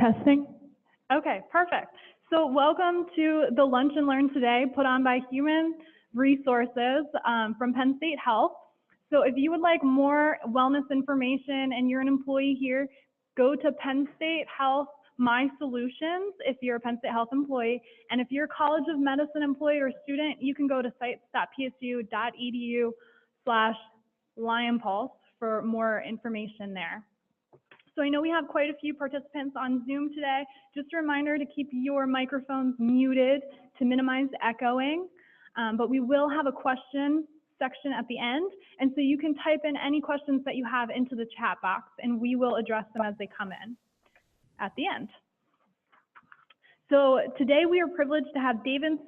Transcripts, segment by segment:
Testing. Okay, perfect. So welcome to the Lunch and Learn today put on by Human Resources from Penn State Health. So if you would like more wellness information and you're an employee here, go to Penn State Health My Solutions if you're a Penn State Health employee. And if you're a College of Medicine employee or student, you can go to sites.psu.edu/LionPulse for more information there. So I know we have quite a few participants on Zoom today. Just a reminder to keep your microphones muted to minimize echoing. But we will have a question section at the end. And so you can type in any questions that you have into the chat box and we will address them as they come in at the end. So today we are privileged to have David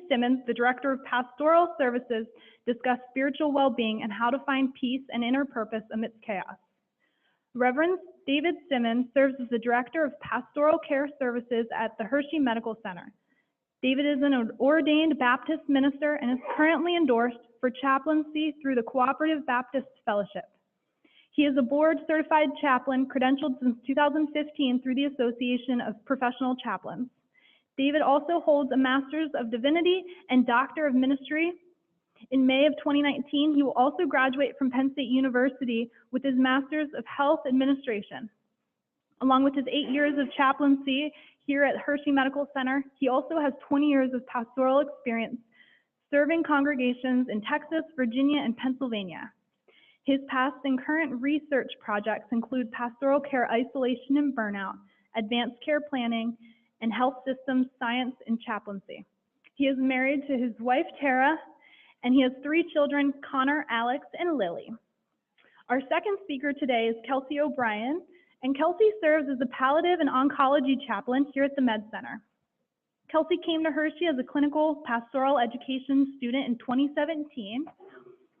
Simmons, the Director of Pastoral Services, discuss spiritual well-being and how to find peace and inner purpose amidst chaos. Reverend David Simmons serves as the Director of Pastoral Care Services at the Hershey Medical Center. David is an ordained Baptist minister and is currently endorsed for chaplaincy through the Cooperative Baptist Fellowship. He is a board-certified chaplain credentialed since 2015 through the Association of Professional Chaplains. David also holds a Master's of Divinity and Doctor of Ministry. In May of 2019, he will also graduate from Penn State University with his Master's of Health Administration. Along with his 8 years of chaplaincy here at Hershey Medical Center, he also has 20 years of pastoral experience serving congregations in Texas, Virginia, and Pennsylvania. His past and current research projects include pastoral care isolation and burnout, advanced care planning, and health systems science and chaplaincy. He is married to his wife, Tara, and he has 3 children, Connor, Alex, and Lily. Our second speaker today is Kelsey O'Brien, and Kelsey serves as a palliative and oncology chaplain here at the Med Center. Kelsey came to Hershey as a clinical pastoral education student in 2017,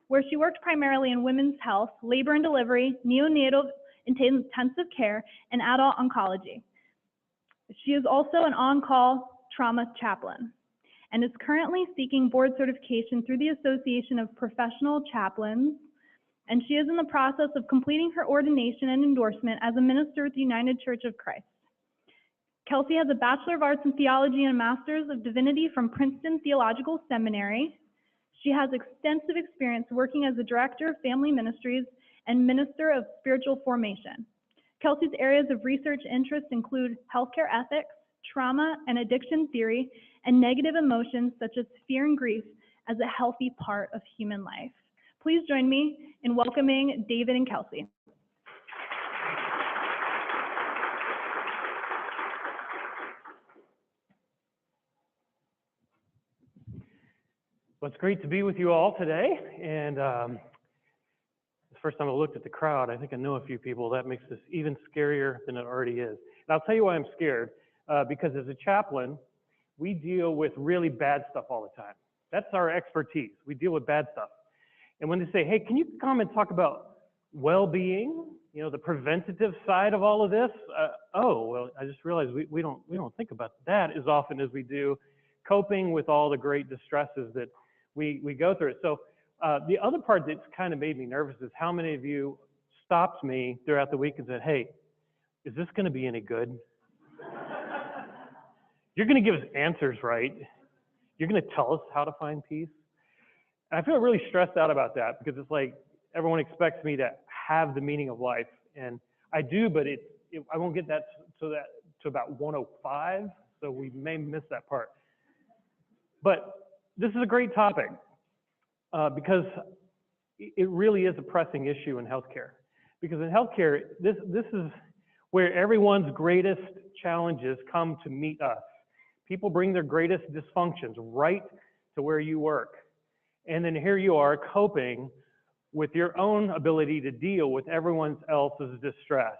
where she worked primarily in women's health, labor and delivery, neonatal intensive care, and adult oncology. She is also an on-call trauma chaplain and is currently seeking board certification through the Association of Professional Chaplains, and she is in the process of completing her ordination and endorsement as a minister with the United Church of Christ. Kelsey has a Bachelor of Arts in Theology and a Master's of Divinity from Princeton Theological Seminary. She has extensive experience working as the Director of Family Ministries and Minister of Spiritual Formation. Kelsey's areas of research interest include healthcare ethics, trauma and addiction theory, and negative emotions such as fear and grief as a healthy part of human life. Please join me in welcoming David and Kelsey. Well, it's great to be with you all today. And the first time I looked at the crowd, I think I know a few people. That makes this even scarier than it already is. And I'll tell you why I'm scared. Because as a chaplain, we deal with really bad stuff all the time. That's our expertise. We deal with bad stuff. And when they say, hey, can you come and talk about well-being, the preventative side of all of this? Well, I just realized we don't think about that as often as we do coping with all the great distresses that we go through. So the other part that's kind of made me nervous is how many of you stopped me throughout the week and said, hey, is this going to be any good? You're going to give us answers, right? You're going to tell us how to find peace? And I feel really stressed out about that because it's like everyone expects me to have the meaning of life. And I do, but I won't get that to about 105, so we may miss that part. But this is a great topic because it really is a pressing issue in healthcare. Because in healthcare, this is where everyone's greatest challenges come to meet us. People bring their greatest dysfunctions right to where you work. And then here you are coping with your own ability to deal with everyone else's distress.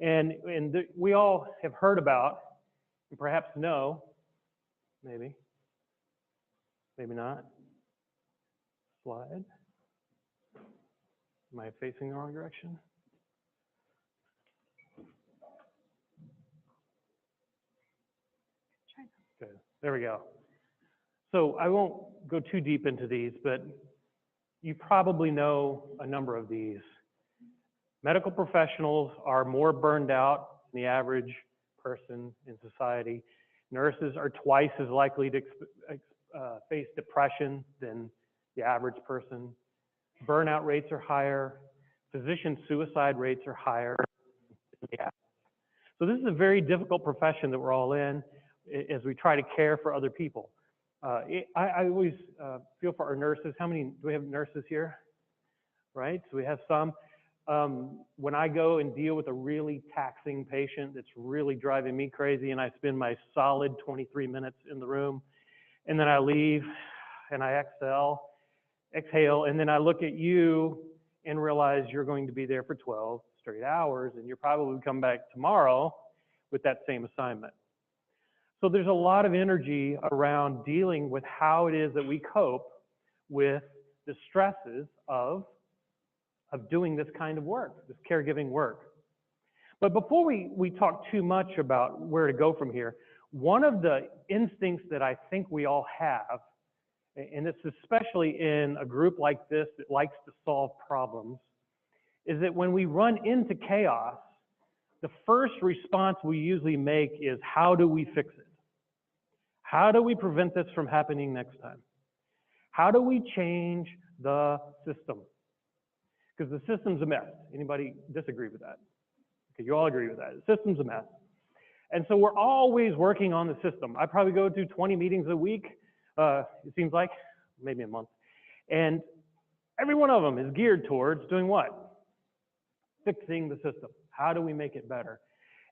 And we all have heard about, and perhaps know, maybe not. Slide. Am I facing the wrong direction? Good. There we go. So I won't go too deep into these, but you probably know a number of these. Medical professionals are more burned out than the average person in society. Nurses are twice as likely to face depression than the average person. Burnout rates are higher. Physician suicide rates are higher. So this is a very difficult profession that we're all in as we try to care for other people. I always feel for our nurses. How many, do we have nurses here? Right, so we have some. When I go and deal with a really taxing patient that's really driving me crazy, and I spend my solid 23 minutes in the room, and then I leave, and I exhale, and then I look at you and realize you're going to be there for 12 straight hours, and you're probably come back tomorrow with that same assignment. So there's a lot of energy around dealing with how it is that we cope with the stresses of doing this kind of work, this caregiving work. But before we talk too much about where to go from here, one of the instincts that I think we all have, and it's especially in a group like this that likes to solve problems, is that when we run into chaos, the first response we usually make is, how do we fix it? How do we prevent this from happening next time? How do we change the system? Because the system's a mess. Anybody disagree with that? Okay, you all agree with that. The system's a mess. And so we're always working on the system. I probably go to 20 meetings a week, it seems like, maybe a month. And every one of them is geared towards doing what? Fixing the system. How do we make it better?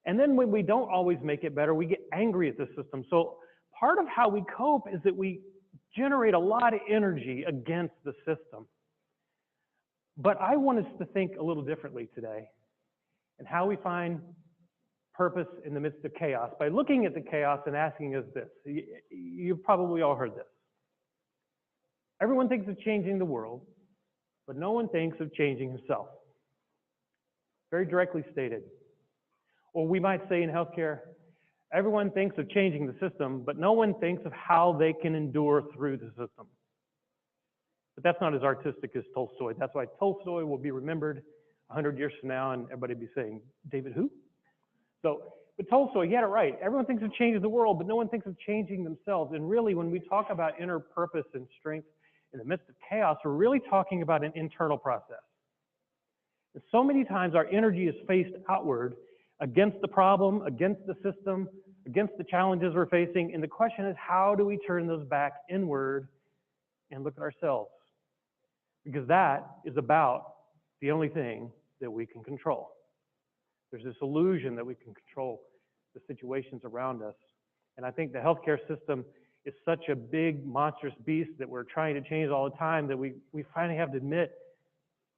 And then when we don't always make it better, we get angry at the system. So part of how we cope is that we generate a lot of energy against the system. But I want us to think a little differently today and how we find purpose in the midst of chaos by looking at the chaos and asking us this. You've probably all heard this. Everyone thinks of changing the world, but no one thinks of changing himself. Very directly stated. Or we might say in healthcare, everyone thinks of changing the system, but no one thinks of how they can endure through the system. But that's not as artistic as Tolstoy. That's why Tolstoy will be remembered 100 years from now, and everybody will be saying, David who? So, but Tolstoy, he had it right. Everyone thinks of changing the world, but no one thinks of changing themselves. And really, when we talk about inner purpose and strength in the midst of chaos, we're really talking about an internal process. And so many times our energy is faced outward against the problem, against the system, against the challenges we're facing. And the question is, how do we turn those back inward and look at ourselves? Because that is about the only thing that we can control. There's this illusion that we can control the situations around us. And I think the healthcare system is such a big, monstrous beast that we're trying to change all the time that we finally have to admit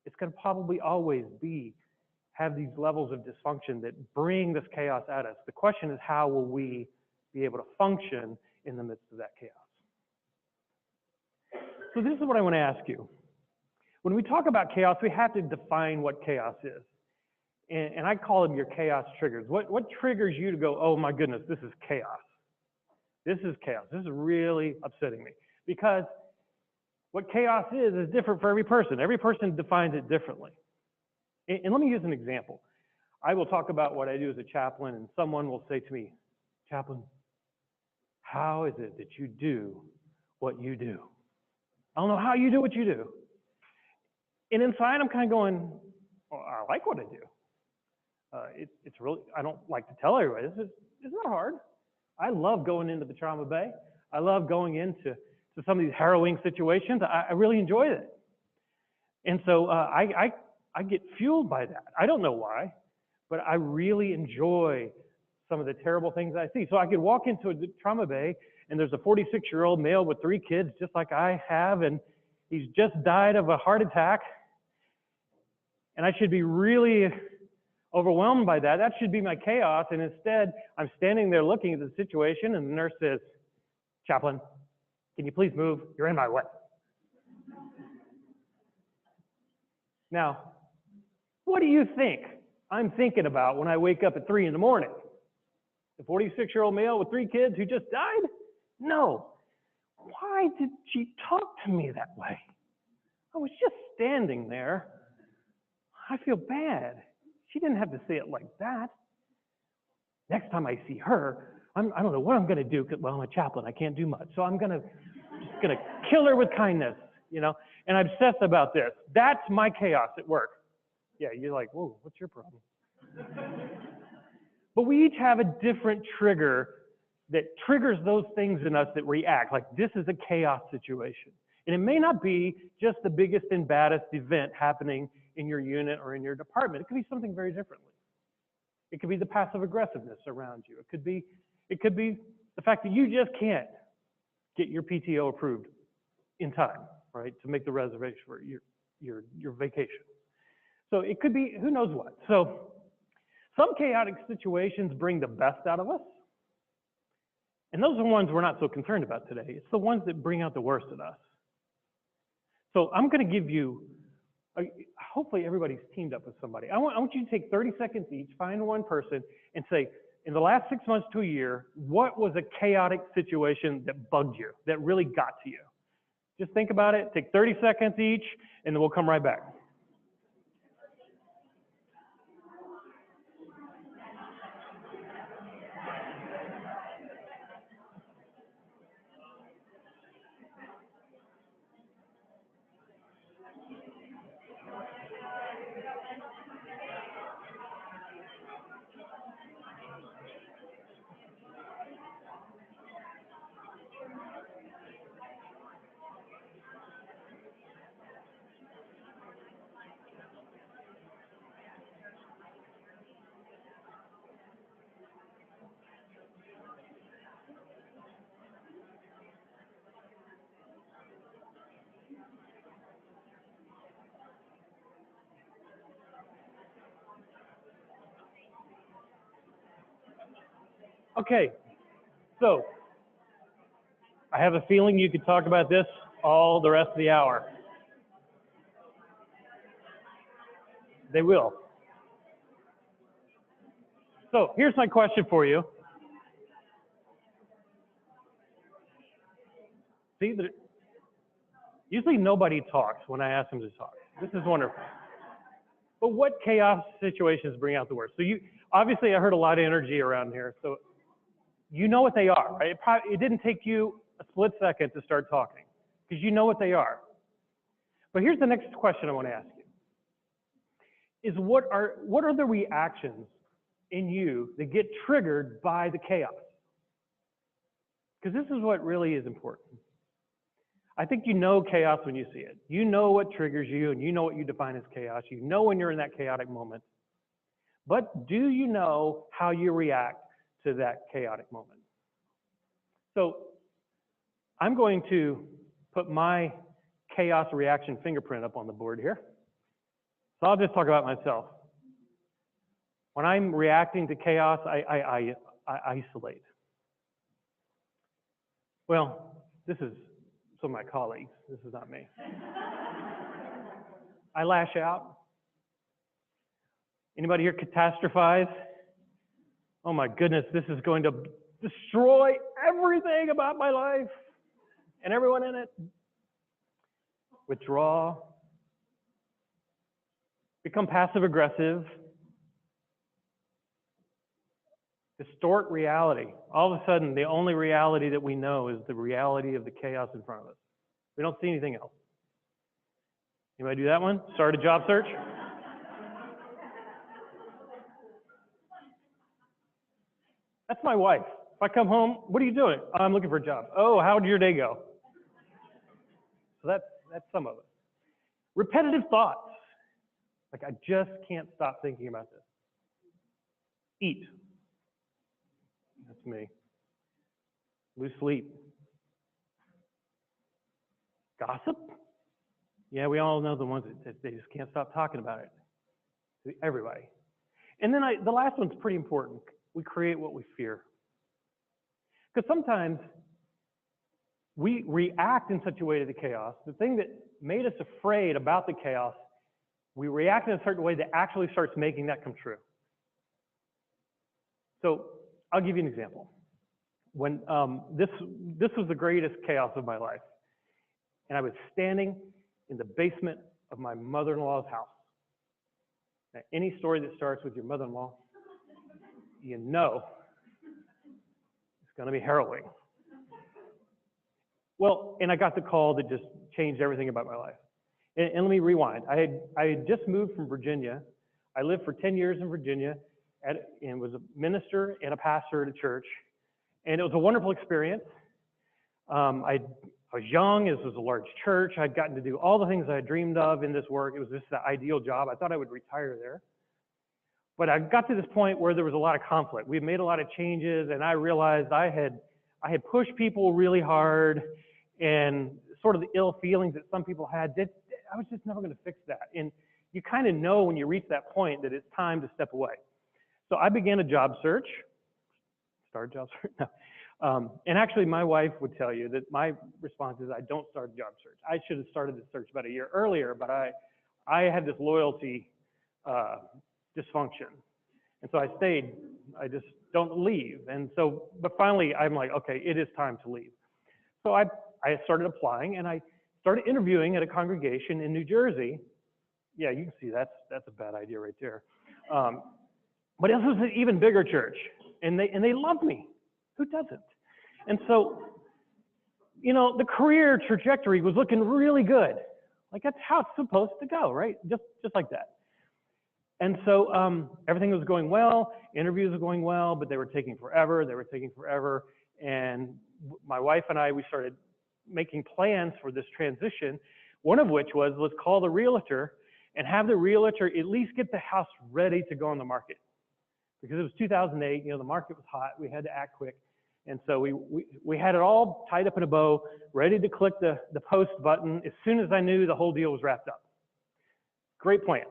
it's going to probably always have these levels of dysfunction that bring this chaos at us. The question is, how will we be able to function in the midst of that chaos? So this is what I want to ask you. When we talk about chaos, we have to define what chaos is. And I call them your chaos triggers. What triggers you to go, oh my goodness, this is chaos. This is chaos. This is really upsetting me. Because what chaos is different for every person. Every person defines it differently. And let me use an example. I will talk about what I do as a chaplain, and someone will say to me, Chaplain, how is it that you do what you do? I don't know how you do what you do. And inside, I'm kind of going, well, I like what I do. It's really, I don't like to tell everybody, it's not hard. I love going into the trauma bay. I love going into some of these harrowing situations. I really enjoy it. And so I get fueled by that. I don't know why, but I really enjoy some of the terrible things I see. So I could walk into a trauma bay, and there's a 46-year-old male with 3 kids, just like I have, and he's just died of a heart attack. And I should be really overwhelmed by that. That should be my chaos. And instead, I'm standing there looking at the situation, and the nurse says, Chaplain, can you please move? You're in my way. Now, what do you think I'm thinking about when I wake up at 3 in the morning? The 46-year-old male with 3 kids who just died? No. Why did she talk to me that way? I was just standing there. I feel bad. She didn't have to say it like that. next time I see her, I don't know what I'm going to do. Well, I'm a chaplain. I can't do much. So I'm just going to kill her with kindness, and I'm obsessed about this. That's my chaos at work. Yeah, you're like, whoa, what's your problem? But we each have a different trigger that triggers those things in us that react. Like, this is a chaos situation. And it may not be just the biggest and baddest event happening in your unit or in your department. It could be something very differently. It could be the passive aggressiveness around you. It could be the fact that you just can't get your PTO approved in time, right, to make the reservation for your vacation. So it could be who knows what. So some chaotic situations bring the best out of us. And those are the ones we're not so concerned about today. It's the ones that bring out the worst in us. So I'm going to give you, hopefully everybody's teamed up with somebody. I want you to take 30 seconds each, find one person, and say, in the last 6 months to a year, what was a chaotic situation that bugged you, that really got to you? Just think about it. Take 30 seconds each, and then we'll come right back. Okay, so I have a feeling you could talk about this all the rest of the hour. They will. So here's my question for you. See, usually nobody talks when I ask them to talk. This is wonderful. But what chaos situations bring out the worst? So obviously I heard a lot of energy around here. So you know what they are, right? It didn't take you a split second to start talking because you know what they are. But here's the next question I want to ask you. Is what are the reactions in you that get triggered by the chaos? Because this is what really is important. I think you know chaos when you see it. You know what triggers you, and you know what you define as chaos. You know when you're in that chaotic moment. But do you know how you react to that chaotic moment? So I'm going to put my chaos reaction fingerprint up on the board here. So I'll just talk about myself. When I'm reacting to chaos, I isolate. Well, this is some of my colleagues. This is not me. I lash out. Anybody here catastrophize? Oh my goodness, this is going to destroy everything about my life and everyone in it. Withdraw. Become passive aggressive. Distort reality. All of a sudden, the only reality that we know is the reality of the chaos in front of us. We don't see anything else. Anybody do that one? Start a job search? That's my wife. If I come home, what are you doing? Oh, I'm looking for a job. Oh, how did your day go? So that's some of it. Repetitive thoughts. Like, I just can't stop thinking about this. Eat. That's me. Lose sleep. Gossip? Yeah, we all know the ones that they just can't stop talking about it. Everybody. And then the last one's pretty important. We create what we fear. Because sometimes we react in such a way to the chaos. The thing that made us afraid about the chaos, we react in a certain way that actually starts making that come true. So I'll give you an example. When this was the greatest chaos of my life, and I was standing in the basement of my mother-in-law's house. Now, any story that starts with your mother-in-law, you know going to be harrowing. Well, and I got the call that just changed everything about my life. And let me rewind. I had just moved from Virginia. I lived for 10 years in Virginia and was a minister and a pastor at a church. And it was a wonderful experience. I was young. This was a large church. I'd gotten to do all the things I had dreamed of in this work. It was just the ideal job. I thought I would retire there. But I got to this point where there was a lot of conflict. We had made a lot of changes, and I realized I had pushed people really hard, and sort of the ill feelings that some people had, I was just never going to fix that. And you kind of know when you reach that point that it's time to step away. So I began a job search. Start a job search? No. And actually, my wife would tell you that my response is I don't start a job search. I should have started the search about a year earlier, but I had this loyalty dysfunction. And so I stayed. I just don't leave. And so, but finally, I'm like, okay, it is time to leave. So I started applying, and I started interviewing at a congregation in New Jersey. Yeah, you can see that's a bad idea right there. But this was an even bigger church, and they loved me. Who doesn't? And so, you know, the career trajectory was looking really good. Like that's how it's supposed to go, right? Just like that. And so everything was going well. Interviews were going well, but they were taking forever. And my wife and I, we started making plans for this transition, one of which was let's call the realtor and have the realtor at least get the house ready to go on the market. Because it was 2008, you know, the market was hot. We had to act quick. And so we had it all tied up in a bow, ready to click the post button as soon as I knew the whole deal was wrapped up. Great plan.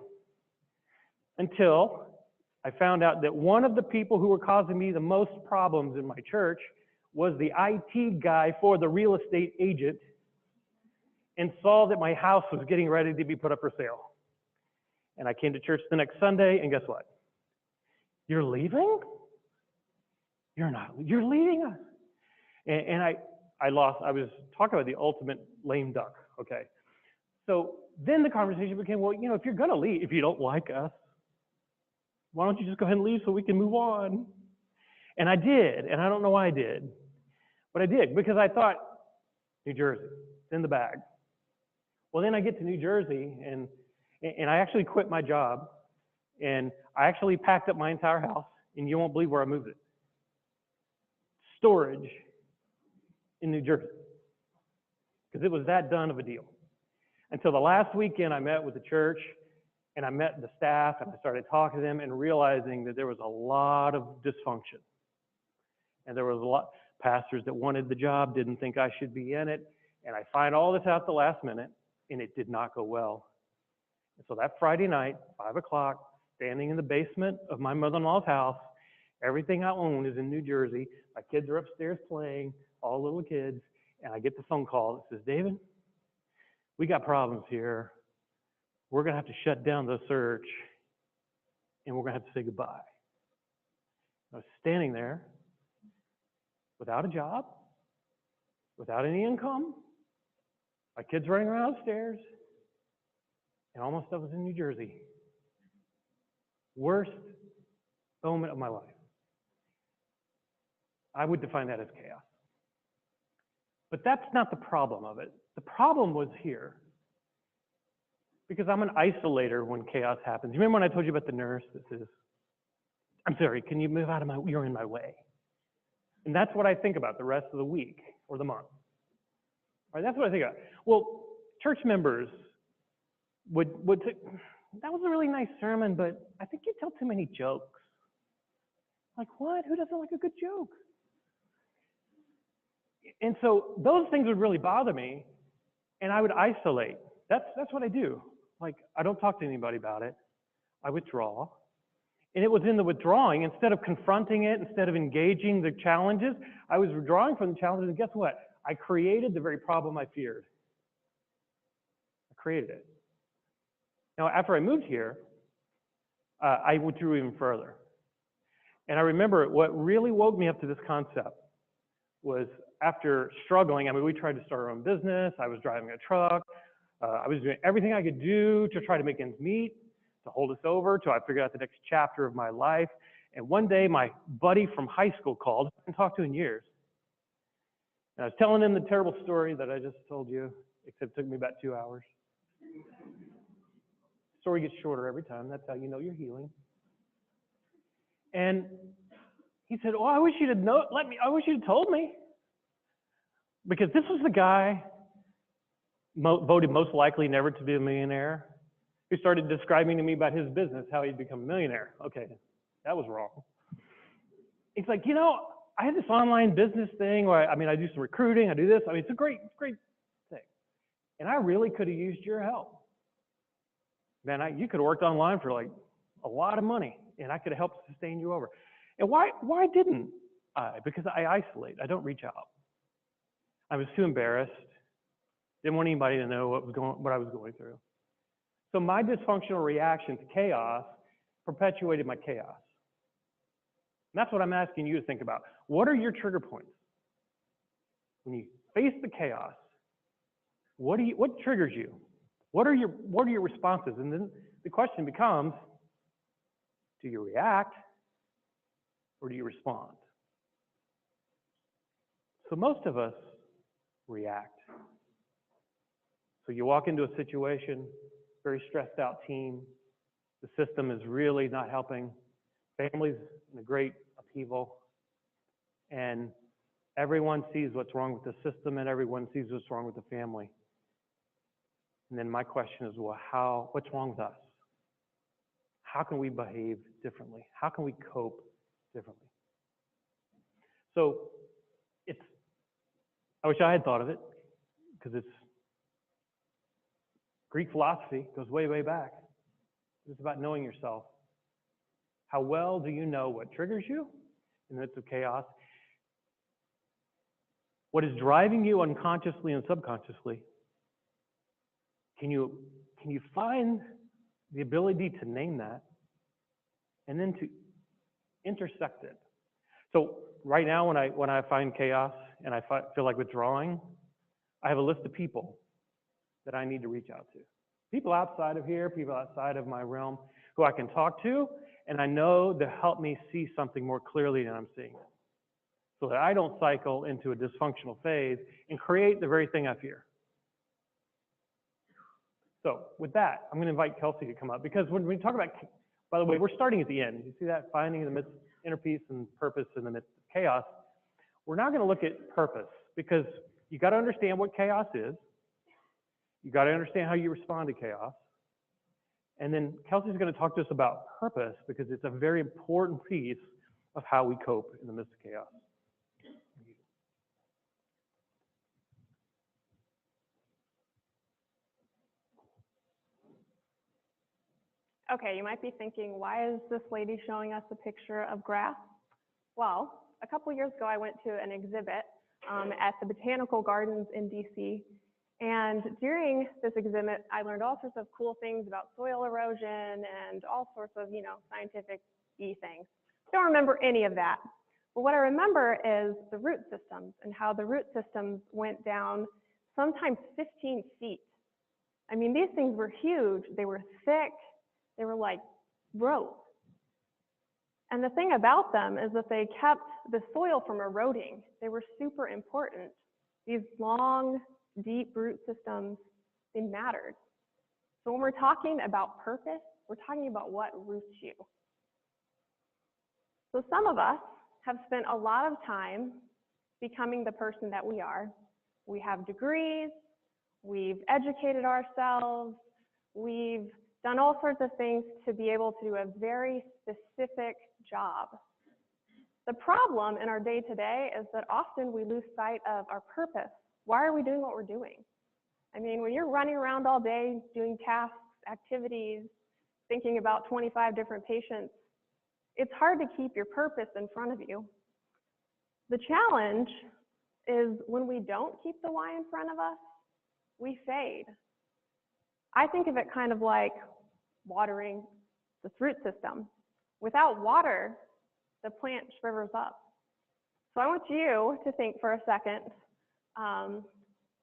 Until I found out that one of the people who were causing me the most problems in my church was the IT guy for the real estate agent, and saw that my house was getting ready to be put up for sale. And I came to church the next Sunday, and guess what? You're leaving? You're not. You're leaving us. And I was talking about the ultimate lame duck, okay? So then the conversation became, well, you know, if you're going to leave, if you don't like us, why don't you just go ahead and leave so we can move on? And I did, and I don't know why I did, but I did because I thought, New Jersey, it's in the bag. Well, then I get to New Jersey, and I actually quit my job, and I actually packed up my entire house, and you won't believe where I moved it. Storage in New Jersey, because it was that done of a deal. Until the last weekend, I met with the church, and I met the staff, and I started talking to them and realizing that there was a lot of dysfunction. And there was a lot pastors that wanted the job, didn't think I should be in it. And I find all this out at the last minute, and it did not go well. And so that Friday night, 5 o'clock, standing in the basement of my mother-in-law's house, everything I own is in New Jersey. My kids are upstairs playing, all little kids, and I get the phone call that says, David, we got problems here. We're going to have to shut down the search, and we're going to have to say goodbye. I was standing there without a job, without any income, my kids running around upstairs, and all my stuff was in New Jersey. Worst moment of my life. I would define that as chaos. But that's not the problem of it. The problem was here. Because I'm an isolator when chaos happens. You remember when I told you about the nurse that says, I'm sorry, can you move out of you're in my way? And that's what I think about the rest of the week or the month. All right, that's what I think about. Well, church members would say, that was a really nice sermon, but I think you tell too many jokes. Like what? Who doesn't like a good joke? And so those things would really bother me, and I would isolate. That's what I do. Like, I don't talk to anybody about it. I withdraw. And it was in the withdrawing, instead of confronting it, instead of engaging the challenges, I was withdrawing from the challenges, and guess what? I created the very problem I feared. I created it. Now, after I moved here, I withdrew even further. And I remember what really woke me up to this concept was after struggling, I mean, we tried to start our own business. I was driving a truck. I was doing everything I could do to try to make ends meet, to hold us over, till I figured out the next chapter of my life. And one day, my buddy from high school called, I haven't talked to in years. And I was telling him the terrible story that I just told you, except it took me about 2 hours. Story gets shorter every time. That's how you know you're healing. And he said, "Oh, I wish you'd have I wish you'd have told me." Because this was the guy voted most likely never to be a millionaire, who started describing to me about his business, how he'd become a millionaire. Okay, that was wrong. He's like, I had this online business thing where, I do some recruiting, I do this. It's a great thing. And I really could have used your help. Man, you could have worked online for like a lot of money, and I could have helped sustain you over. And why didn't I? Because I isolate. I don't reach out. I was too embarrassed. Didn't want anybody to know what I was going through. So my dysfunctional reaction to chaos perpetuated my chaos. And that's what I'm asking you to think about. What are your trigger points? When you face the chaos, what triggers you? What are your responses? And then the question becomes, do you react or do you respond? So most of us react. So you walk into a situation, very stressed out team, the system is really not helping, family's in a great upheaval, and everyone sees what's wrong with the system and everyone sees what's wrong with the family. And then my question is, well, what's wrong with us? How can we behave differently? How can we cope differently? So I wish I had thought of it, because it's Greek philosophy, goes way, way back. It's about knowing yourself. How well do you know what triggers you in the midst of chaos? What is driving you unconsciously and subconsciously? Can you find the ability to name that and then to intersect it? So right now, when I find chaos and I feel like withdrawing, I have a list of people that I need to reach out to. People outside of here, people outside of my realm who I can talk to, and I know they'll help me see something more clearly than I'm seeing it, so that I don't cycle into a dysfunctional phase and create the very thing I fear. So with that, I'm going to invite Kelsey to come up, because when we talk about, by the way, we're starting at the end. You see that? Finding the midst, inner peace and purpose in the midst of chaos. We're now going to look at purpose, because you got to understand what chaos is. You got to understand how you respond to chaos. And then Kelsey's going to talk to us about purpose, because it's a very important piece of how we cope in the midst of chaos. Okay, you might be thinking, why is this lady showing us a picture of grass? Well, a couple years ago, I went to an exhibit at the Botanical Gardens in DC. And during this exhibit, I learned all sorts of cool things about soil erosion and all sorts of, scientific-y things. Don't remember any of that. But what I remember is the root systems and how the root systems went down sometimes 15 feet. These things were huge. They were thick. They were like rope. And the thing about them is that they kept the soil from eroding. They were super important. These long, deep root systems, they mattered. So when we're talking about purpose, we're talking about what roots you. So some of us have spent a lot of time becoming the person that we are. We have degrees, we've educated ourselves, we've done all sorts of things to be able to do a very specific job. The problem in our day-to-day is that often we lose sight of our purpose. Why are we doing what we're doing? When you're running around all day doing tasks, activities, thinking about 25 different patients, it's hard to keep your purpose in front of you. The challenge is when we don't keep the why in front of us, we fade. I think of it kind of like watering this root system. Without water, the plant shrivels up. So I want you to think for a second.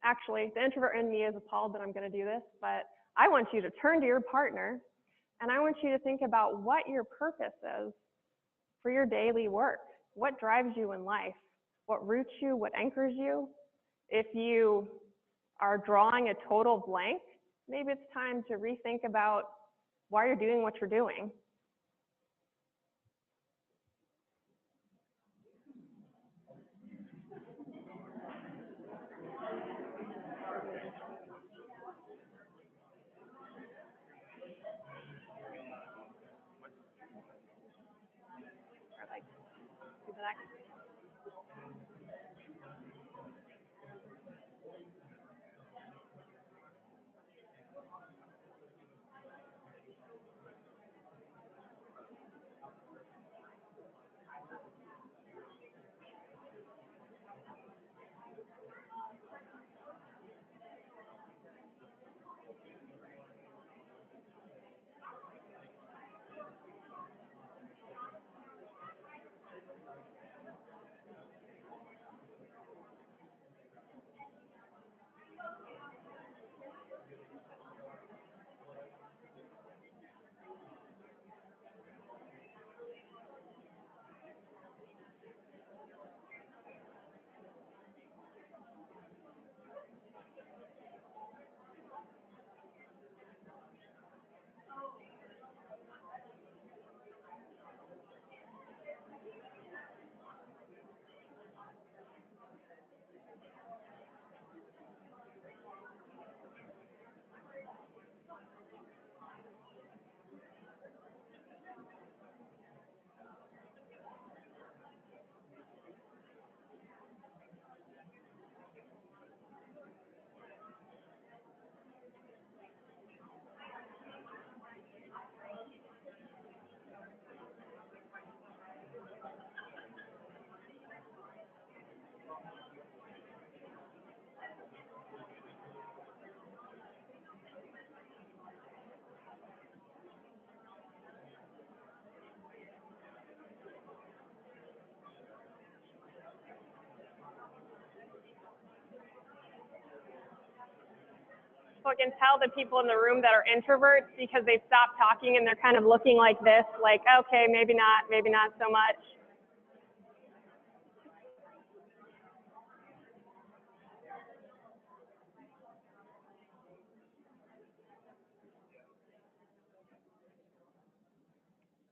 Actually, the introvert in me is appalled that I'm going to do this, but I want you to turn to your partner, and I want you to think about what your purpose is for your daily work. What drives you in life? What roots you? What anchors you? If you are drawing a total blank, maybe it's time to rethink about why you're doing what you're doing. So I can tell the people in the room that are introverts because they've stopped talking and they're kind of looking like this, like, okay, maybe not so much.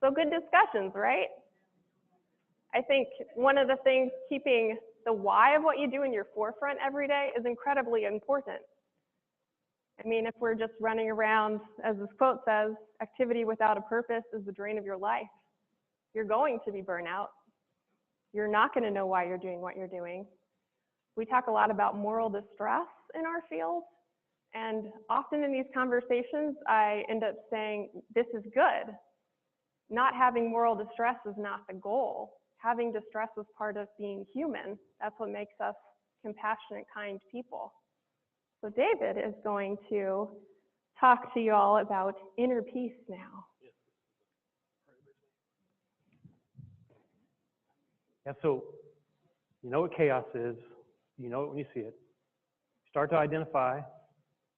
So good discussions, right? I think one of the things keeping the why of what you do in your forefront every day is incredibly important. I mean, if we're just running around, as this quote says, activity without a purpose is the drain of your life. You're going to be burnout. You're not going to know why you're doing what you're doing. We talk a lot about moral distress in our field, and often in these conversations, I end up saying, this is good. Not having moral distress is not the goal. Having distress is part of being human. That's what makes us compassionate, kind people. So David is going to talk to you all about inner peace now. Yeah, so you know what chaos is. You know it when you see it. Start to identify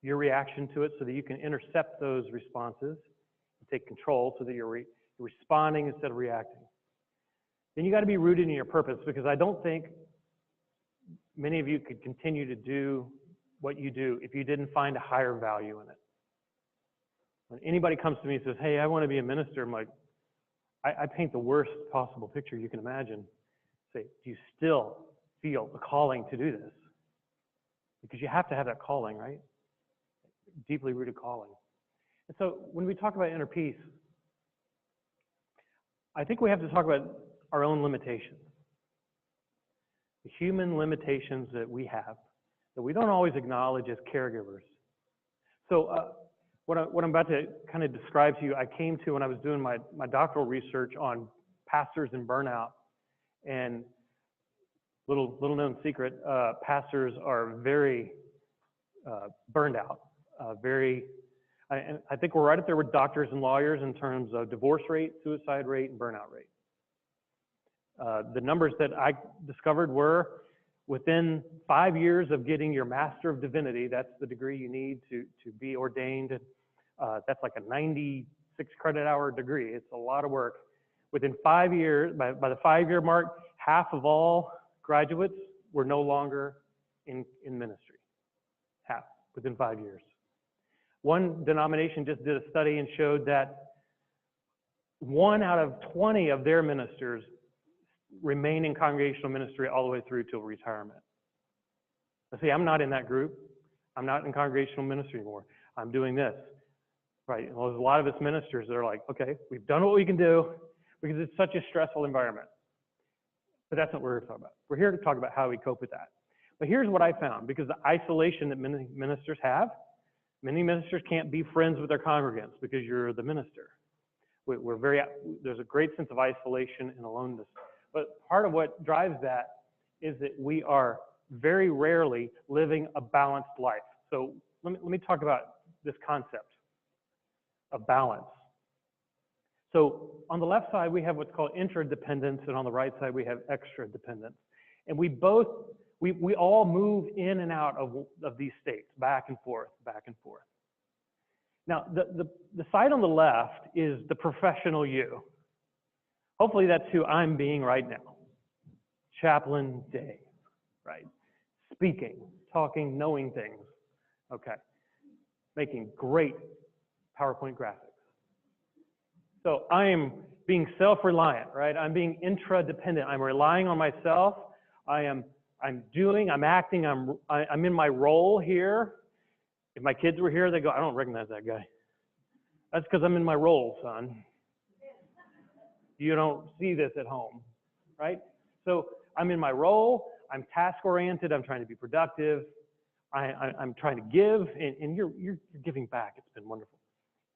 your reaction to it so that you can intercept those responses and take control so that you're responding instead of reacting. Then you got to be rooted in your purpose, because I don't think many of you could continue to do what you do if you didn't find a higher value in it. When anybody comes to me and says, hey, I want to be a minister, I'm like, I paint the worst possible picture you can imagine. Say, do you still feel the calling to do this? Because you have to have that calling, right? Deeply rooted calling. And so when we talk about inner peace, I think we have to talk about our own limitations. The human limitations that we have, that we don't always acknowledge as caregivers. So what I'm about to kind of describe to you, I came to when I was doing my doctoral research on pastors and burnout. And little known secret, pastors are very burned out. I think we're right up there with doctors and lawyers in terms of divorce rate, suicide rate, and burnout rate. The numbers that I discovered were within 5 years of getting your Master of Divinity, that's the degree you need to be ordained. That's like a 96 credit hour degree. It's a lot of work. Within 5 years, by the 5 year mark, half of all graduates were no longer in ministry. Half, within 5 years. One denomination just did a study and showed that 1 out of 20 of their ministers remain in congregational ministry all the way through till retirement. But see, I'm not in that group. I'm not in congregational ministry anymore. I'm doing this. Right? Well, there's a lot of us ministers that are like, okay, we've done what we can do because it's such a stressful environment. But that's not what we're talking about. We're here to talk about how we cope with that. But here's what I found, because the isolation that many ministers have, many ministers can't be friends with their congregants because you're the minister. There's a great sense of isolation and aloneness. But part of what drives that is that we are very rarely living a balanced life. So let me talk about this concept of balance. So on the left side, we have what's called interdependence, and on the right side, we have extra-dependence. And we all move in and out of these states, back and forth, back and forth. Now, the side on the left is the professional you. Hopefully that's who I'm being right now. Chaplain Dave, right? Speaking, talking, knowing things. Okay. Making great PowerPoint graphics. So I am being self-reliant, right? I'm being intradependent. I'm relying on myself. I'm acting, I'm in my role here. If my kids were here, they go, I don't recognize that guy. That's because I'm in my role, son. You don't see this at home, right? So I'm in my role. I'm task-oriented. I'm trying to be productive. I'm trying to give, and you're giving back. It's been wonderful.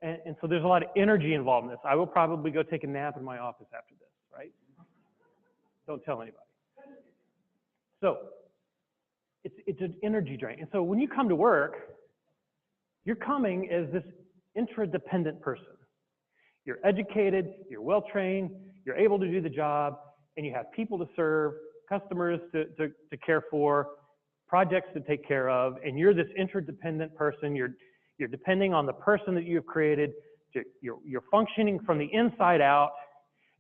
And so there's a lot of energy involved in this. I will probably go take a nap in my office after this, right? Don't tell anybody. So it's an energy drain. And so when you come to work, you're coming as this intradependent person. You're educated, you're well-trained, you're able to do the job, and you have people to serve, customers to care for, projects to take care of, and you're this interdependent person. You're depending on the person that you have created. You're functioning from the inside out,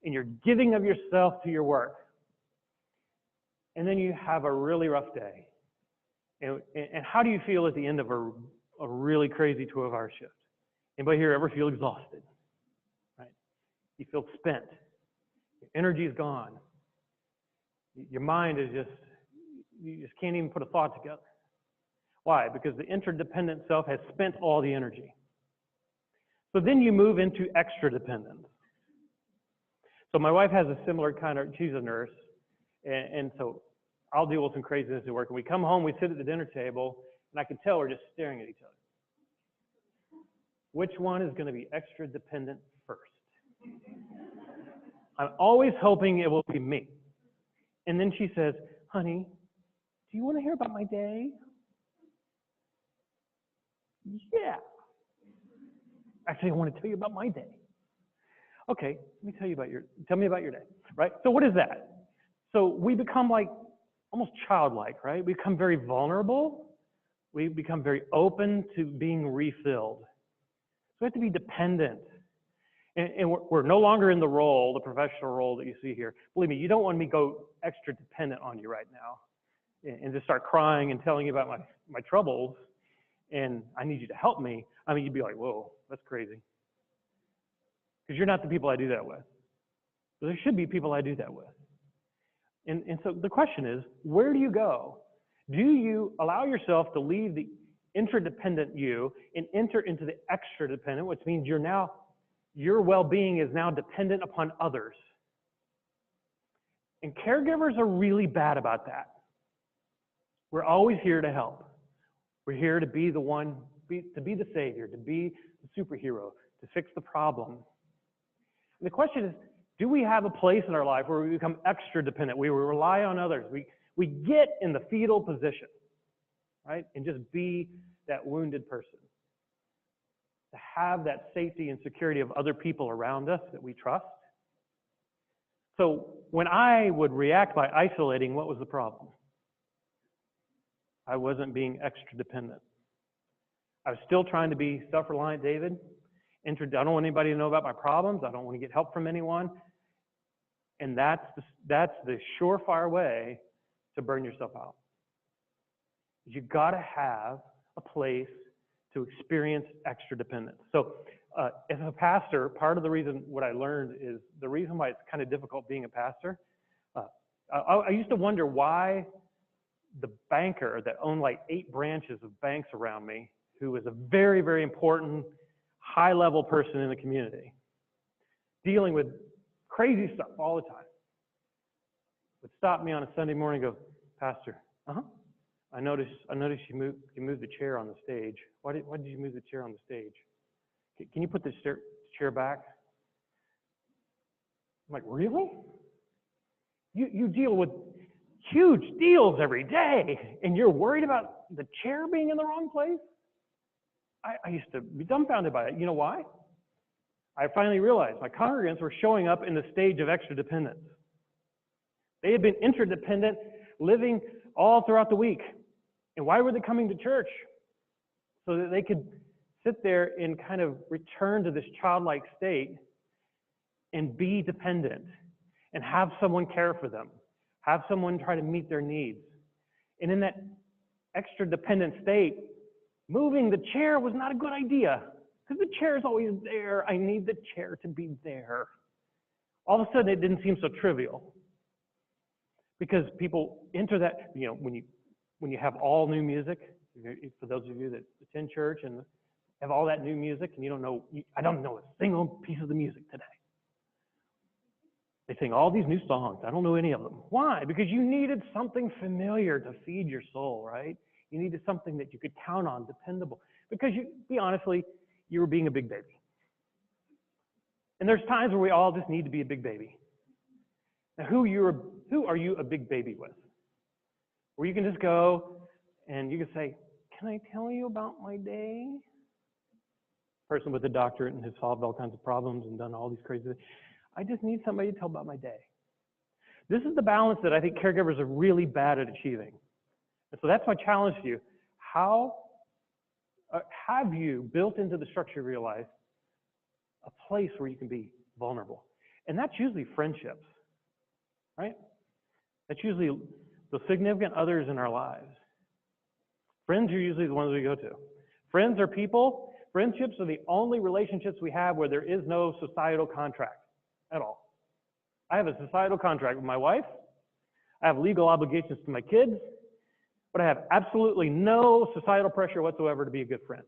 and you're giving of yourself to your work. And then you have a really rough day. And how do you feel at the end of a really crazy 12-hour shift? Anybody here ever feel exhausted? Right? You feel spent. Your energy is gone. Your mind is you just can't even put a thought together. Why? Because the interdependent self has spent all the energy. So then you move into extra dependence. So my wife has a similar kind of, she's a nurse, and so I'll deal with some craziness at work. And we come home, we sit at the dinner table, and I can tell we're just staring at each other. Which one is going to be extra dependent first? I'm always hoping it will be me. And then she says, honey, do you want to hear about my day? Yeah. Actually, I want to tell you about my day. Okay, let me tell me about your day, right? So what is that? So we become like almost childlike, right? We become very vulnerable. We become very open to being refilled. So we have to be dependent. And we're no longer in the role, the professional role that you see here. Believe me, you don't want me to go extra dependent on you right now and just start crying and telling you about my troubles, and I need you to help me. I mean, you'd be like, whoa, that's crazy. Because you're not the people I do that with. But there should be people I do that with. And so the question is, where do you go? Do you allow yourself to leave the interdependent you and enter into the extra dependent, which means your well-being is now dependent upon others? And caregivers are really bad about that. We're always here to help. We're here to be the one, to be the savior, to be the superhero, to fix the problem. And the question is, do we have a place in our life where we become extra dependent? We rely on others. We get in the fetal position, right? And just be that wounded person. To have that safety and security of other people around us that we trust. So when I would react by isolating, what was the problem? I wasn't being extra dependent. I was still trying to be self-reliant David. I don't want anybody to know about my problems. I don't want to get help from anyone. And that's the surefire way to burn yourself out. is you got to have a place to experience extra dependence. So as a pastor, part of the reason what I learned is the reason why it's kind of difficult being a pastor. I used to wonder why the banker that owned like 8 branches of banks around me, who was a very, very important, high-level person in the community, dealing with crazy stuff all the time, would stop me on a Sunday morning and go, Pastor, I noticed you moved the chair on the stage. Why did you move the chair on the stage? Can you put this chair back? I'm like, really? You deal with huge deals every day, and you're worried about the chair being in the wrong place? I used to be dumbfounded by it. You know why? I finally realized my congregants were showing up in the stage of extra dependence. They had been interdependent, living all throughout the week. And why were they coming to church? So that they could sit there and kind of return to this childlike state and be dependent and have someone care for them, have someone try to meet their needs. And in that extra dependent state, moving the chair was not a good idea because the chair is always there. I need the chair to be there. All of a sudden, it didn't seem so trivial because people enter that, when you have all new music, for those of you that attend church and have all that new music and you don't know, I don't know a single piece of the music today. They sing all these new songs. I don't know any of them. Why? Because you needed something familiar to feed your soul, right? You needed something that you could count on, dependable. Because you were being a big baby. And there's times where we all just need to be a big baby. Now, who are you a big baby with? Where you can just go and you can say, can I tell you about my day? Person with a doctorate and has solved all kinds of problems and done all these crazy things. I just need somebody to tell about my day. This is the balance that I think caregivers are really bad at achieving. And so that's my challenge to you. How have you built into the structure of your life a place where you can be vulnerable? And that's usually friendships, right? That's usually the significant others in our lives. Friends are usually the ones we go to. Friends are people. Friendships are the only relationships we have where there is no societal contract at all. I have a societal contract with my wife. I have legal obligations to my kids, but I have absolutely no societal pressure whatsoever to be a good friend.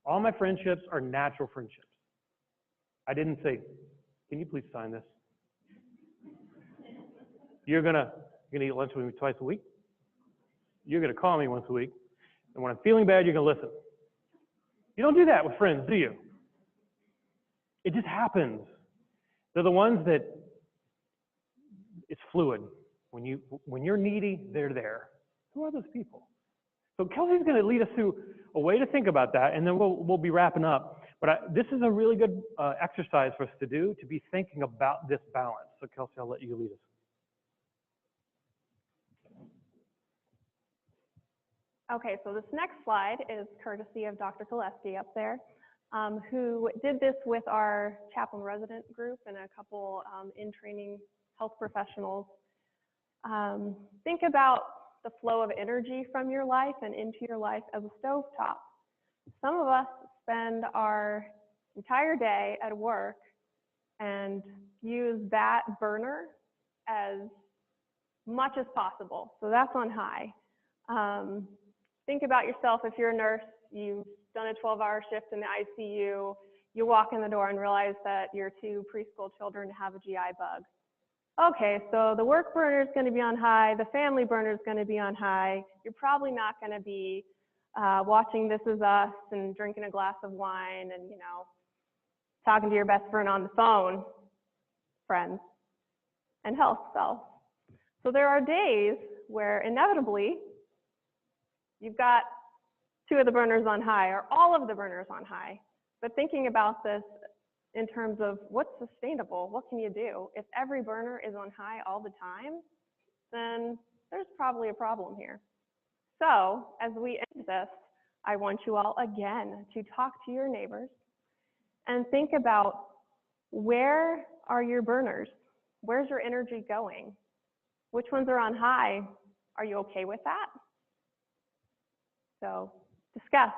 All my friendships are natural friendships. I didn't say, can you please sign this? You're gonna eat lunch with me twice a week. You're gonna call me once a week. And when I'm feeling bad, you're gonna listen. You don't do that with friends, do you? It just happens. They're the ones that it's fluid. When you're needy, they're there. Who are those people? So Kelsey's going to lead us through a way to think about that, and then we'll be wrapping up. But this is a really good exercise for us to do, to be thinking about this balance. So Kelsey, I'll let you lead us. Okay, so this next slide is courtesy of Dr. Koleski up there, who did this with our chaplain resident group and a couple in-training health professionals. Think about the flow of energy from your life and into your life as a stovetop. Some of us spend our entire day at work and use that burner as much as possible. So that's on high. Think about yourself. If you're a nurse, you've done a 12-hour shift in the ICU, you walk in the door and realize that your 2 preschool children have a GI bug. Okay, so the work burner is going to be on high, the family burner is going to be on high. You're probably not going to be watching This Is Us and drinking a glass of wine and, talking to your best friend on the phone, friends, and health self. So there are days where inevitably you've got 2 of the burners on high or all of the burners on high. But thinking about this in terms of what's sustainable, what can you do? If every burner is on high all the time, then there's probably a problem here. So as we end this, I want you all again to talk to your neighbors and think about, where are your burners? Where's your energy going? Which ones are on high? Are you okay with that? So discuss.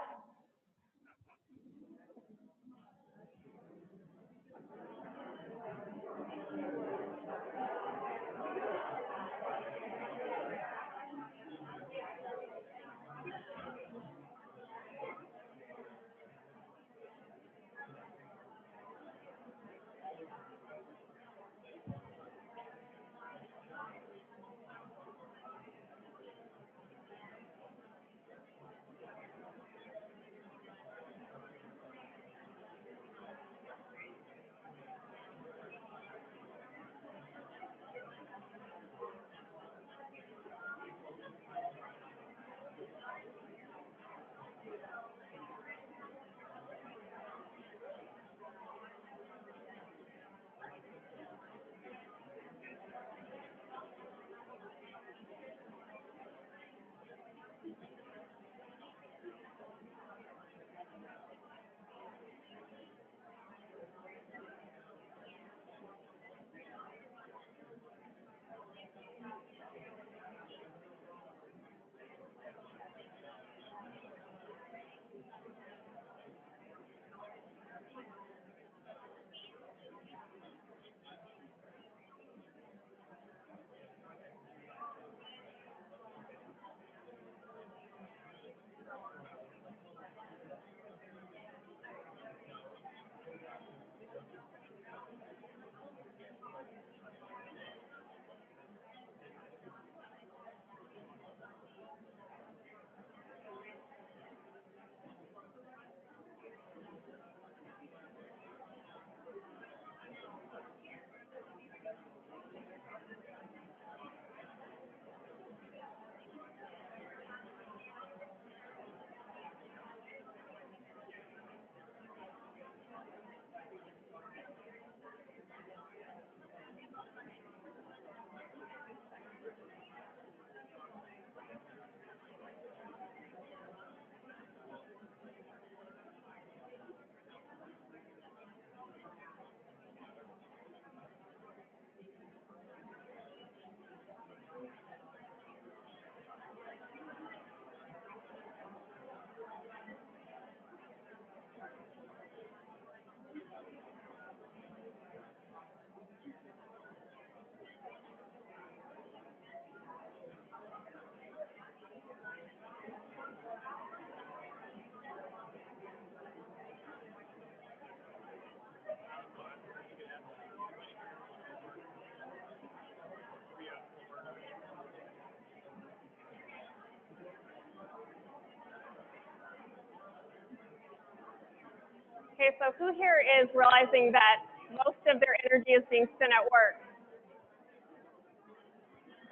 Okay, so who here is realizing that most of their energy is being spent at work?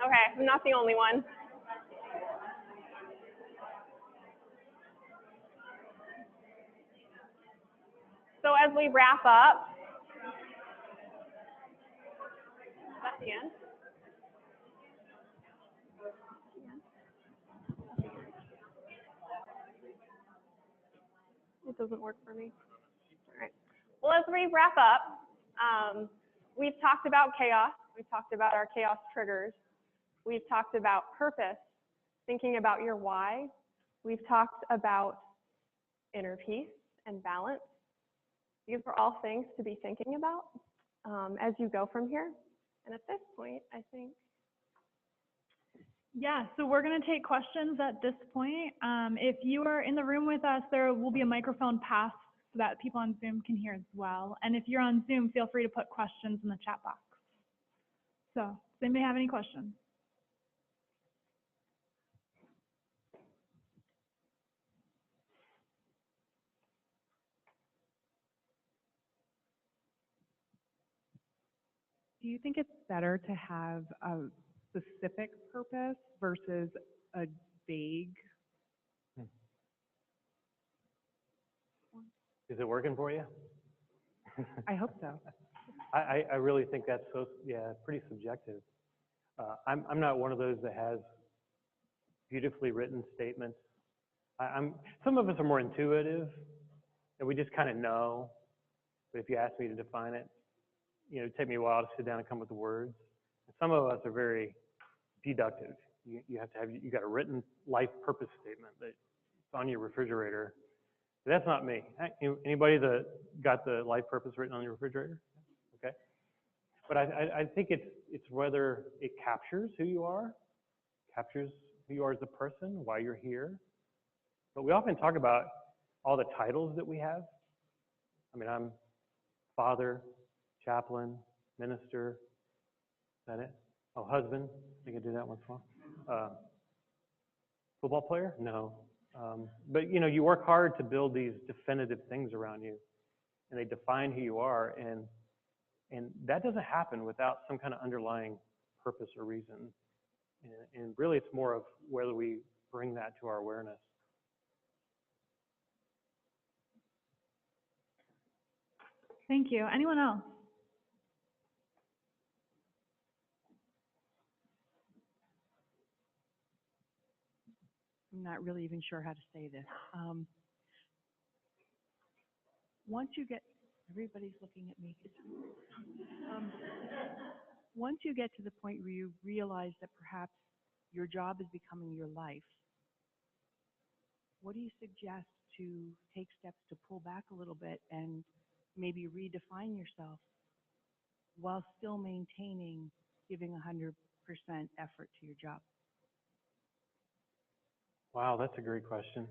Okay, I'm not the only one. So as we wrap up, is that the end? It doesn't work for me. All right. Well, as we wrap up, we've talked about chaos. We've talked about our chaos triggers. We've talked about purpose, thinking about your why. We've talked about inner peace and balance. These are all things to be thinking about as you go from here. And at this point, I think. Yeah, so we're going to take questions at this point. If you are in the room with us, there will be a microphone passed so that people on Zoom can hear as well. And if you're on Zoom, feel free to put questions in the chat box. So, does anybody have any questions? Do you think it's better to have a specific purpose versus a vague? Is it working for you? I hope so. I really think that's pretty subjective. I'm not one of those that has beautifully written statements. Some of us are more intuitive, and we just kind of know. But if you ask me to define it, it'd take me a while to sit down and come up with the words. And some of us are very deductive. You got a written life purpose statement that on your refrigerator. That's not me. Anybody that got the life purpose written on your refrigerator? Okay. But I think it's whether it captures who you are, captures who you are as a person, why you're here. But we often talk about all the titles that we have. I mean, I'm father, chaplain, minister. Is that it? Oh, husband. I think I do that once in a while. Football player? No. But you know, you work hard to build these definitive things around you, and they define who you are, and that doesn't happen without some kind of underlying purpose or reason. And really, it's more of whether we bring that to our awareness. Thank you. Anyone else? I'm not really even sure how to say this. Once you get, everybody's looking at me. Once you get to the point where you realize that perhaps your job is becoming your life, what do you suggest to take steps to pull back a little bit and maybe redefine yourself while still maintaining giving 100% effort to your job? Wow, that's a great question.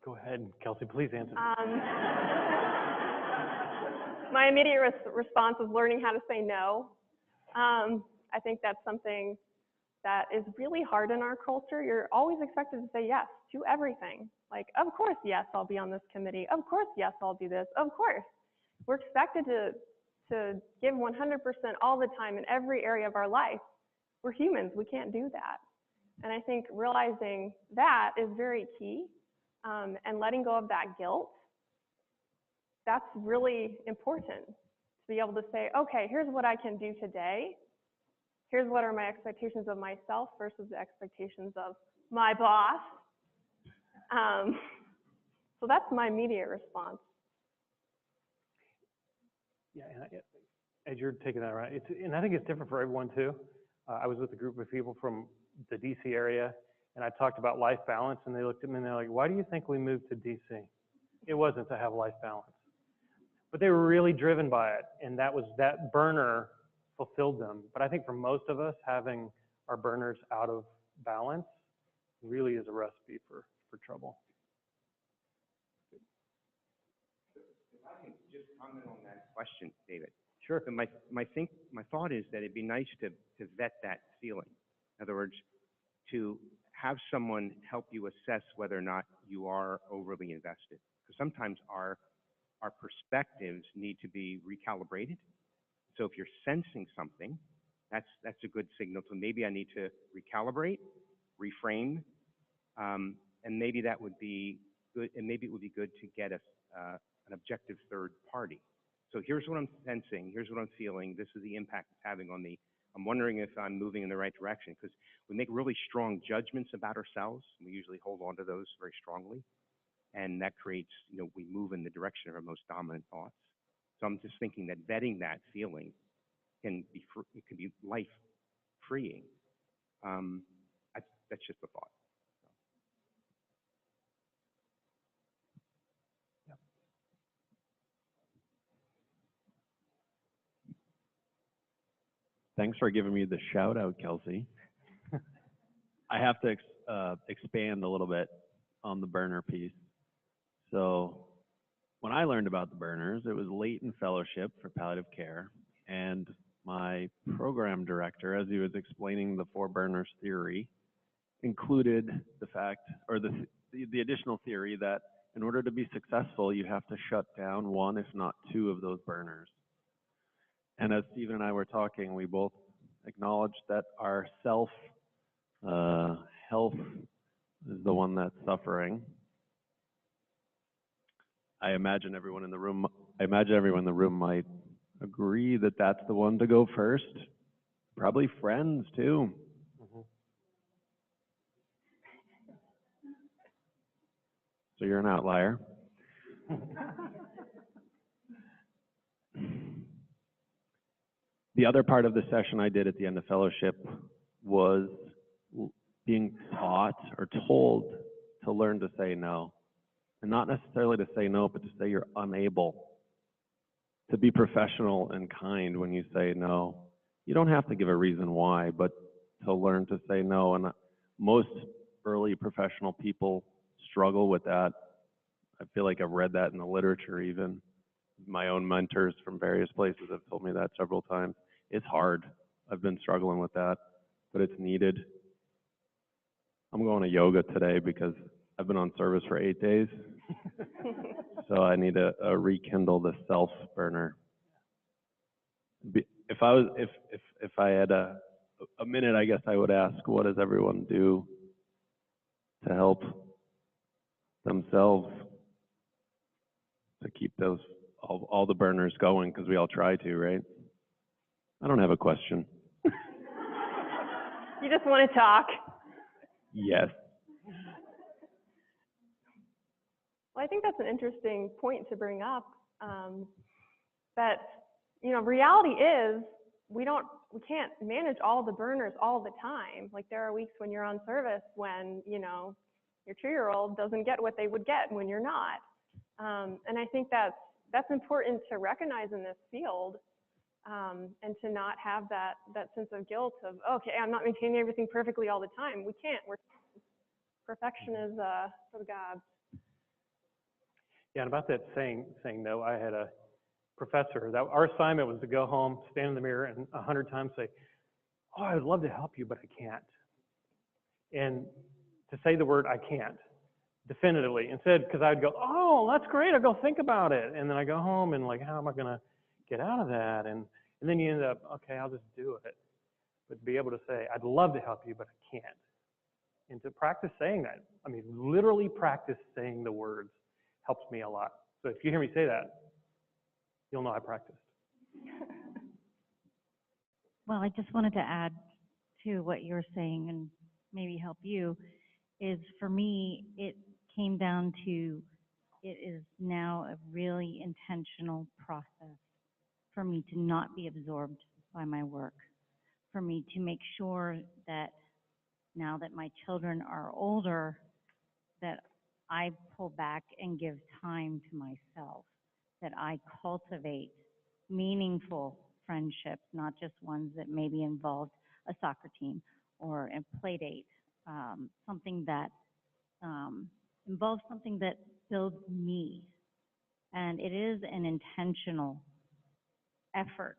Go ahead, Kelsey, please answer. My immediate response is learning how to say no. I think that's something that is really hard in our culture. You're always expected to say yes to everything. Like, of course, yes, I'll be on this committee. Of course, yes, I'll do this. Of course. We're expected to give 100% all the time in every area of our life. We're humans. We can't do that. And I think realizing that is very key, and letting go of that guilt, that's really important to be able to say, okay, here's what I can do today. Here's what are my expectations of myself versus the expectations of my boss. So that's my immediate response. Yeah, and as you're taking that right, and I think it's different for everyone too. I was with a group of people from the DC area, and I talked about life balance, and they looked at me and they're like, why do you think we moved to DC? It wasn't to have life balance. But they were really driven by it, and that burner fulfilled them. But I think for most of us, having our burners out of balance really is a recipe for trouble. If I can just comment on that question, David. Sure. So my thought is that it'd be nice to vet that feeling. In other words, to have someone help you assess whether or not you are overly invested. Because sometimes our perspectives need to be recalibrated. So if you're sensing something, that's a good signal to maybe I need to recalibrate, reframe, and maybe that would be good. And maybe it would be good to get an objective third party. So here's what I'm sensing, here's what I'm feeling, this is the impact it's having on me. I'm wondering if I'm moving in the right direction, because we make really strong judgments about ourselves. And we usually hold on to those very strongly. And that creates, we move in the direction of our most dominant thoughts. So I'm just thinking that vetting that feeling can be life freeing. That's just a thought. Thanks for giving me the shout out, Kelsey. I have to expand a little bit on the burner piece. So when I learned about the burners, it was late in fellowship for palliative care, and my program director, as he was explaining the 4 burners theory, included the fact, or the additional theory that in order to be successful, you have to shut down 1, if not 2 of those burners. And as Stephen and I were talking, we both acknowledged that our health is the one that's suffering. I imagine everyone in the room might agree that that's the one to go first. Probably friends too. Mm-hmm. So you're an outlier. The other part of the session I did at the end of fellowship was being taught or told to learn to say no. And not necessarily to say no, but to say you're unable. To be professional and kind when you say no. You don't have to give a reason why, but to learn to say no. And most early professional people struggle with that. I feel like I've read that in the literature even. My own mentors from various places have told me that several times. It's hard. I've been struggling with that, but it's needed. I'm going to yoga today because I've been on service for 8 days. So I need to rekindle the self burner. If I had a minute, I guess I would ask, what does everyone do to help themselves to keep those all the burners going? Because we all try to, right? I don't have a question. You just want to talk. Yes. Well, I think that's an interesting point to bring up. That, you know, reality is we can't manage all the burners all the time. Like there are weeks when you're on service when, you know, your 2-year-old doesn't get what they would get when you're not. And I think that's important to recognize in this field, and to not have that sense of guilt of, okay, I'm not maintaining everything perfectly all the time. We can't. Perfection is for the gods. Yeah, and about that saying no, I had a professor that our assignment was to go home, stand in the mirror, and 100 times say, "Oh, I would love to help you, but I can't." And to say the word "I can't" definitively, instead, because I'd go, "Oh, that's great. I'll go think about it," and then I go home and like, how am I going to get out of that? And then you end up, okay, I'll just do it. But to be able to say, "I'd love to help you, but I can't," and to practice saying that, I mean, literally practice saying the words helps me a lot. So if you hear me say that, you'll know I practiced. Well, I just wanted to add to what you're saying and maybe help you, is for me, it came down to, it is now a really intentional process for me to not be absorbed by my work, for me to make sure that now that my children are older, that I pull back and give time to myself, that I cultivate meaningful friendships, not just ones that maybe involved a soccer team or a play date, something that involves something that builds me. And it is an intentional effort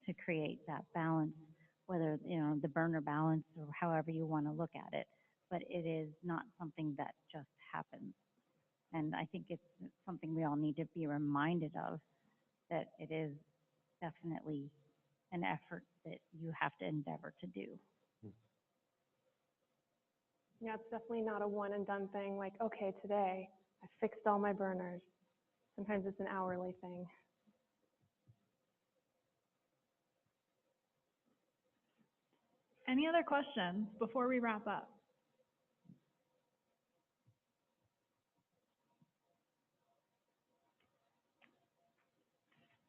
to create that balance, whether, you know, the burner balance or however you want to look at it. But it is not something that just happens. And I think it's something we all need to be reminded of, that it is definitely an effort that you have to endeavor to do. Yeah, it's definitely not a one and done thing, like, okay, today I fixed all my burners. Sometimes it's an hourly thing. Any other questions before we wrap up?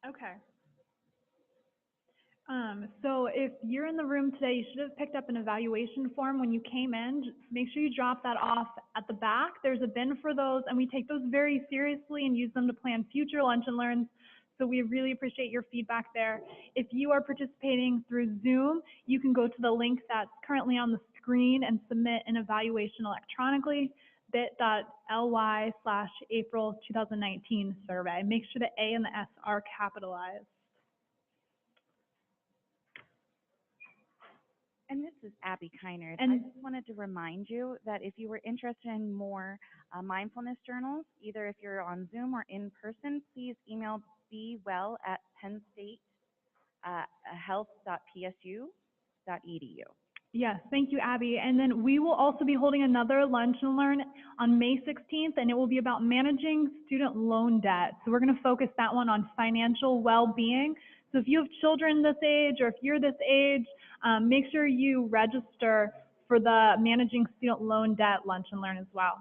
Okay. So if you're in the room today, you should have picked up an evaluation form when you came in. Just make sure you drop that off at the back. There's a bin for those, and we take those very seriously and use them to plan future lunch and learns. So we really appreciate your feedback there. If you are participating through Zoom, you can go to the link that's currently on the screen and submit an evaluation electronically, bit.ly/April 2019 survey. Make sure the A and the S are capitalized. And this is Abby Keinert. And I just wanted to remind you that if you were interested in more mindfulness journals, either if you're on Zoom or in person, please email bewell@pennstate.health.psu.edu. yes, thank you, Abby. And then we will also be holding another lunch and learn on May 16th, and it will be about managing student loan debt. So we're going to focus that one on financial well-being. So if you have children this age, or if you're this age, make sure you register for the Managing Student Loan Debt lunch and learn as well.